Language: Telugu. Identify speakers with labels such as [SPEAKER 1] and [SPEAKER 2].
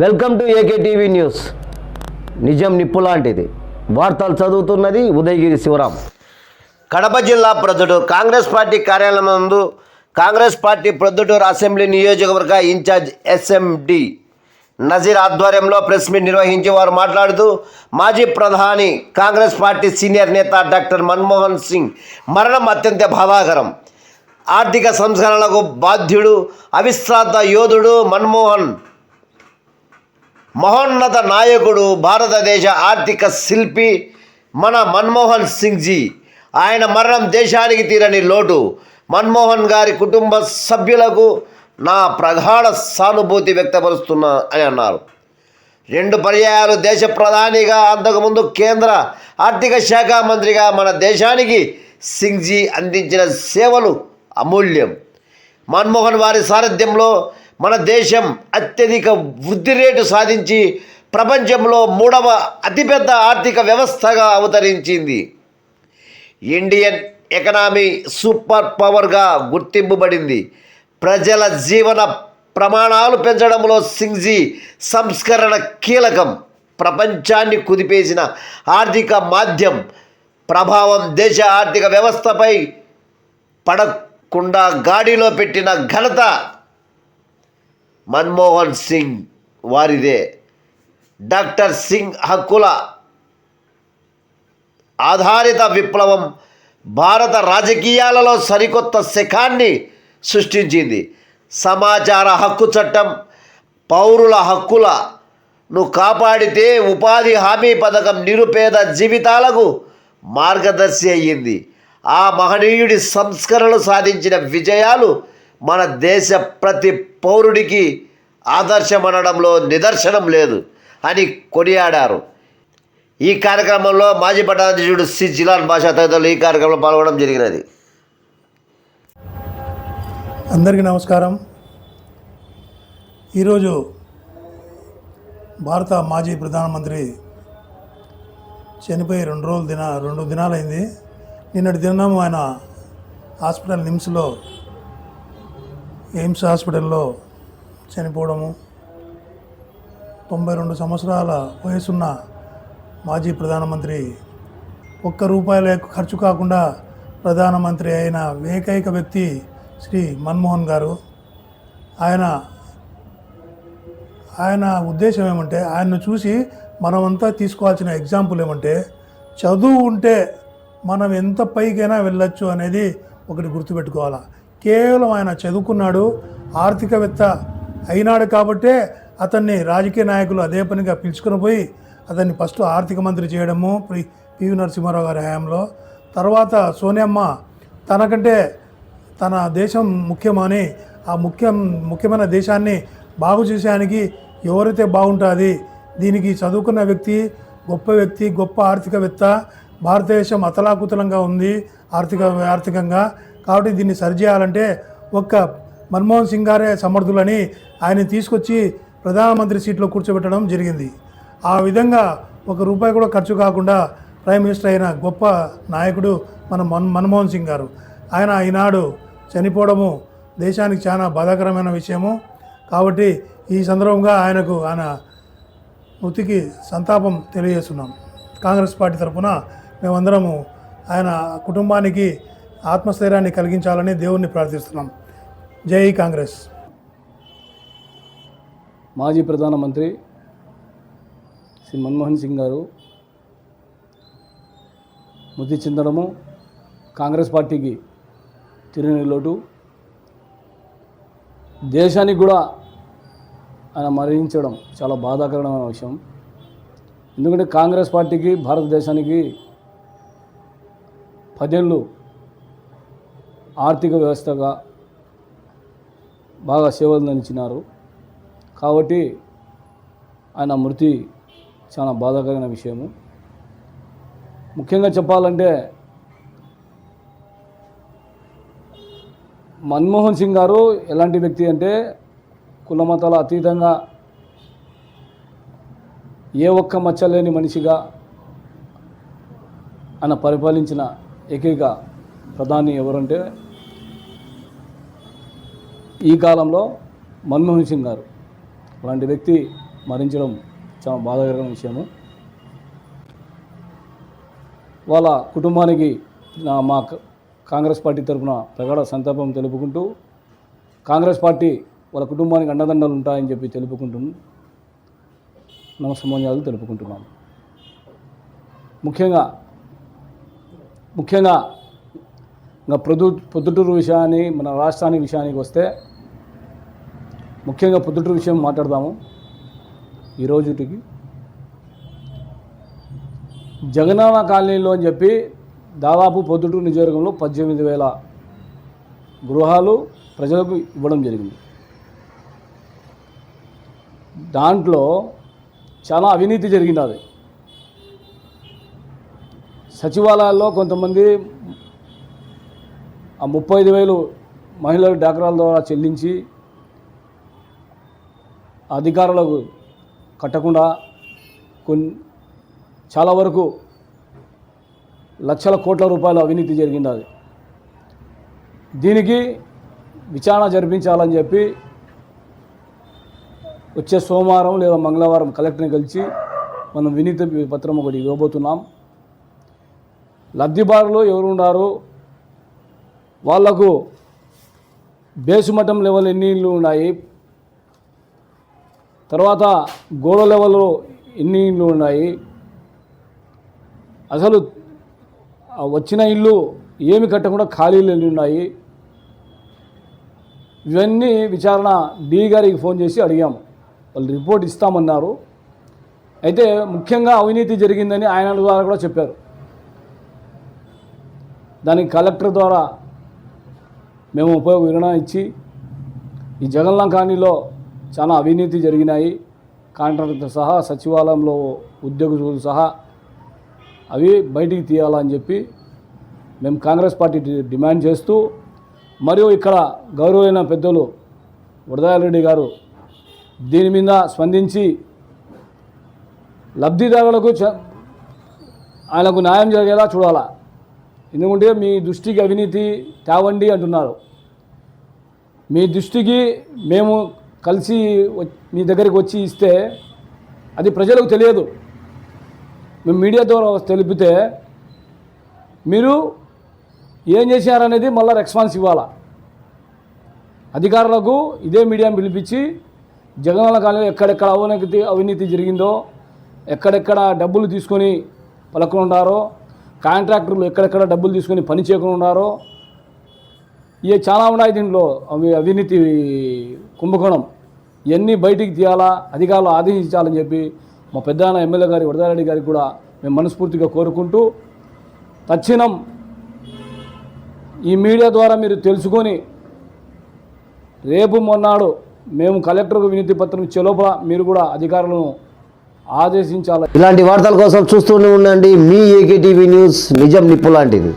[SPEAKER 1] Welcome to AK TV news. నిజం నిప్పు లాంటిది. వార్తలు చదువుతున్నది ఉదయగిరి శివరాం. కడప జిల్లా ప్రొద్దుటూరు కాంగ్రెస్ పార్టీ కార్యాలయం నందు కాంగ్రెస్ పార్టీ ప్రొద్దుటూరు అసెంబ్లీ నియోజకవర్గ ఇన్ఛార్జ్ ఎస్ఎండి నజీర్ ఆధ్వర్యంలో ప్రెస్ మీట్ నిర్వహించి వారు మాట్లాడుతూ మాజీ ప్రధాని కాంగ్రెస్ పార్టీ సీనియర్ నేత డాక్టర్ మన్మోహన్ సింగ్ మరణం అత్యంత బాధాకరం. ఆర్థిక సంస్కరణలకు బాధ్యుడు, అవిశ్రాంత యోధుడు మహోన్నత నాయకుడు, భారతదేశ ఆర్థిక శిల్పి మన మన్మోహన్ సింగ్ జీ. ఆయన మరణం దేశానికి తీరని లోటు. మన్మోహన్ గారి కుటుంబ సభ్యులకు నా ప్రగాఢ సానుభూతి వ్యక్తపరుస్తున్నా అని అన్నారు. 2 పర్యాయాలు దేశ ప్రధానిగా, అంతకుముందు కేంద్ర ఆర్థిక శాఖ మంత్రిగా మన దేశానికి సింగ్ జీ అందించిన సేవలు అమూల్యం. మన్మోహన్ వారి సారథ్యంలో మన దేశం అత్యధిక వృద్ధి రేటు సాధించి ప్రపంచంలో 3వ అతిపెద్ద ఆర్థిక వ్యవస్థగా అవతరించింది. ఇండియన్ ఎకనామీ సూపర్ పవర్గా గుర్తింపబడింది. ప్రజల జీవన ప్రమాణాలు పెంచడంలో సింగ్ జీ సంస్కరణ కీలకం. ప్రపంచాన్ని కుదిపేసిన ఆర్థిక మాధ్యం ప్రభావం దేశ ఆర్థిక వ్యవస్థపై పడకుండా గాడిలో పెట్టిన ఘనత మన్మోహన్ సింగ్ వారిదే. డాక్టర్ సింగ్ హక్కుల ఆధారిత విప్లవం భారత రాజకీయాలలో సరికొత్త శకాన్ని సృష్టించింది. సమాచార హక్కు చట్టం పౌరుల హక్కులను కాపాడితే, ఉపాధి హామీ పథకం నిరుపేద జీవితాలకు మార్గదర్శి అయ్యింది. ఆ మహనీయుడి సంస్కరణలు సాధించిన విజయాలు మన దేశ ప్రతి పౌరుడికి ఆదర్శమనడంలో నిదర్శనం లేదు అని కొనియాడారు. ఈ కార్యక్రమంలో మాజీ పట్టణాధ్యక్షుడు సి జిలాన్ బాషా తదితరులు ఈ కార్యక్రమంలో పాల్గొనడం జరిగినది.
[SPEAKER 2] అందరికీ నమస్కారం. ఈరోజు భారత మాజీ ప్రధానమంత్రి చనిపోయి 2 దినాలైంది. నిన్నటి దినం ఆయన హాస్పిటల్ ఎయిమ్స్ హాస్పిటల్లో చనిపోవడము. 92 సంవత్సరాల వయసున్న మాజీ ప్రధానమంత్రి, ₹1 ఖర్చు కాకుండా ప్రధానమంత్రి అయిన ఏకైక వ్యక్తి శ్రీ మన్మోహన్ గారు. ఆయన ఉద్దేశం ఏమంటే, ఆయన్ను చూసి మనమంతా తీసుకోవాల్సిన ఎగ్జాంపుల్ ఏమంటే, చదువు ఉంటే మనం ఎంత పైకైనా వెళ్ళొచ్చు అనేది ఒకటి గుర్తుపెట్టుకోవాలి. కేవలం ఆయన చదువుకున్నాడు, ఆర్థికవేత్త అయినాడు కాబట్టే అతన్ని రాజకీయ నాయకులు అదే పనిగా పిలుచుకొని పోయి అతన్ని ఫస్ట్ ఆర్థిక మంత్రి చేయడము పివి నరసింహారావు గారి హయాంలో. తర్వాత సోనియమ్మ తనకంటే తన దేశం ముఖ్యమని ఆ ముఖ్యమైన దేశాన్ని బాగు చేసేదానికి ఎవరైతే బాగుంటుంది, దీనికి చదువుకున్న వ్యక్తి, గొప్ప ఆర్థికవేత్త, భారతదేశం అతలాకుతలంగా ఉంది ఆర్థికంగా, కాబట్టి దీన్ని సరిచేయాలంటే ఒక్క మన్మోహన్ సింగ్ గారే సమర్థులని ఆయన తీసుకొచ్చి ప్రధానమంత్రి సీట్లో కూర్చోబెట్టడం జరిగింది. ఆ విధంగా ₹1 కూడా ఖర్చు కాకుండా ప్రైమ్ మినిస్టర్ అయిన గొప్ప నాయకుడు మన మన్మోహన్ సింగ్ గారు. ఆయన ఈనాడు చనిపోవడము దేశానికి చాలా బాధాకరమైన విషయము. కాబట్టి ఈ సందర్భంగా ఆయన మృతికి సంతాపం తెలియజేస్తున్నాం. కాంగ్రెస్ పార్టీ తరఫున మేమందరము ఆయన కుటుంబానికి ఆత్మస్థైర్యాన్ని కలిగించాలని దేవుణ్ణి ప్రార్థిస్తున్నాం. జై కాంగ్రెస్.
[SPEAKER 3] మాజీ ప్రధానమంత్రి శ్రీ మన్మోహన్ సింగ్ గారు మృతి చెందడము కాంగ్రెస్ పార్టీకి తిరిగిన లోటు. దేశానికి కూడా ఆయన మరణించడం చాలా బాధాకరమైన విషయం. ఎందుకంటే కాంగ్రెస్ పార్టీకి, భారతదేశానికి 10 ఏళ్ళు ఆర్థిక వ్యవస్థగా బాగా సేవలు అందించినారు. కాబట్టి ఆయన మృతి చాలా బాధాకరమైన విషయము. ముఖ్యంగా చెప్పాలంటే మన్మోహన్ సింగ్ గారు ఎలాంటి వ్యక్తి అంటే, కులమతాల అతీతంగా ఏ ఒక్క మచ్చలేని మనిషిగా ఆయన పరిపాలించిన ఏకైక ప్రధాని ఎవరంటే ఈ కాలంలో మన్మోహన్ సింగ్ గారు. అలాంటి వ్యక్తి మరణించడం చాలా బాధాకరమైన విషయము. వాళ్ళ కుటుంబానికి మా కాంగ్రెస్ పార్టీ తరఫున ప్రగాఢ సంతాపం తెలుపుకుంటూ, కాంగ్రెస్ పార్టీ వాళ్ళ కుటుంబానికి అండదండలు ఉంటాయని చెప్పి తెలుపుకుంటూ నమస్సమాన్యాలు తెలుపుకుంటున్నాను. ముఖ్యంగా ఇంకా పొద్దుటూరు విషయాన్ని, మన రాష్ట్రానికి విషయానికి వస్తే ముఖ్యంగా పొద్దుటూరు విషయం మాట్లాడదాము. ఈరోజుటికి జగనన్న కాలనీలో అని చెప్పి దాదాపు పొద్దుటూరు నియోజకవర్గంలో 18,000 గృహాలు ప్రజలకు ఇవ్వడం జరిగింది. దాంట్లో చాలా అవినీతి జరిగింది. అది సచివాలయాల్లో కొంతమంది ఆ 35,000 మహిళలు డాక్రాల ద్వారా చెల్లించి అధికారులకు కట్టకుండా చాలా వరకు లక్షల కోట్ల రూపాయల అవినీతి జరిగింది. అది దీనికి విచారణ జరిపించాలని చెప్పి వచ్చే సోమవారం లేదా మంగళవారం కలెక్టర్ని కలిసి మనం వినతి పత్రం ఒకటి ఇవ్వబోతున్నాం. లబ్ధిదారులు ఎవరు ఉన్నారు, వాళ్లకు బేసు మట్టం లెవెల్ ఎన్ని ఇళ్ళు ఉన్నాయి, తర్వాత గోడ లెవెల్లో ఎన్ని ఇళ్ళు ఉన్నాయి, అసలు వచ్చిన ఇల్లు ఏమి కట్టకుండా ఖాళీలు ఎన్ని ఉన్నాయి, ఇవన్నీ విచారణ డి గారికి ఫోన్ చేసి అడిగాము. వాళ్ళు రిపోర్ట్ ఇస్తామన్నారు. అయితే ముఖ్యంగా అవినీతి జరిగిందని ఆయన ద్వారా కూడా చెప్పారు. దానికి కలెక్టర్ ద్వారా మేము వివరణ ఇచ్చి, ఈ జగన్ల కాలనీలో చాలా అవినీతి జరిగినాయి, కాంట్రాక్టర్తో సహా సచివాలయంలో ఉద్యోగులు సహా అవి బయటికి తీయాలని చెప్పి మేము కాంగ్రెస్ పార్టీ డిమాండ్ చేస్తూ, మరియు ఇక్కడ గౌరవైన పెద్దలు వరదారెడ్డి గారు దీని మీద స్పందించి లబ్ధిదారులకు ఆయనకు న్యాయం జరిగేలా చూడాలా. ఎందుకంటే మీ దృష్టికి అవినీతి తేవండి అంటున్నారు. మీ దృష్టికి మేము కలిసి మీ దగ్గరికి వచ్చి ఇస్తే అది ప్రజలకు తెలియదు. మేము మీడియా ద్వారా తెలిపితే మీరు ఏం చేశారనేది మళ్ళీ రెస్పాన్స్ ఇవ్వాలా. అధికారులకు ఇదే మీడియాను పిలిపించి జగనన్న కాలనీలో ఎక్కడెక్కడ అవినీతి జరిగిందో, ఎక్కడెక్కడ డబ్బులు తీసుకొని పలకుండా ఉన్నారో, కాంట్రాక్టర్లు ఎక్కడెక్కడ డబ్బులు తీసుకొని పని చేయకుండా ఉన్నారో, ఇవి చాలా ఉన్నాయి. దీంట్లో అవినీతి కుంభకోణం ఇవన్నీ బయటికి తీయాలా, అధికారులు ఆదేశించాలని చెప్పి మా పెద్దన్న ఎమ్మెల్యే గారి వరదారెడ్డి గారికి కూడా మేము మనస్ఫూర్తిగా కోరుకుంటూ, తక్షణం ఈ మీడియా ద్వారా మీరు తెలుసుకొని రేపు మొన్నాడు మేము కలెక్టర్కు వినతి పత్రం ఇచ్చే లోపల మీరు కూడా అధికారులను ఆదేశించాలి.
[SPEAKER 1] ఇలాంటి వార్తల కోసం చూస్తూనే ఉండండి మీ ఏకే టీవీ న్యూస్, నిజం నిప్పు లాంటిది.